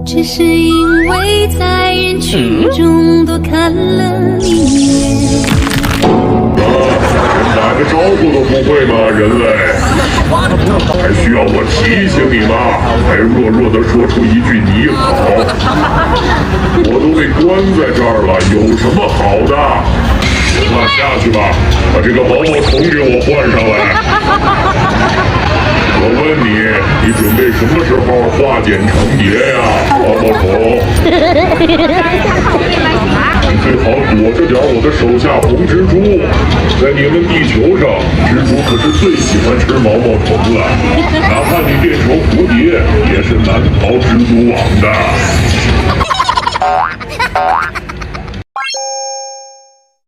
只是因为在人群中多看了一眼。连打个招呼都不会吗，人类？还需要我提醒你吗？还弱弱的说出一句你好，我都被关在这儿了，有什么好的？行了，下去吧，把这个毛毛虫给我换上来。我问你，你准备什么时候化茧成蝶呀，毛毛虫？你最好躲着点我的手下红蜘蛛，在你们地球上，蜘蛛可是最喜欢吃毛毛虫了，哪怕你变成蝴蝶，也是难逃蜘蛛网的。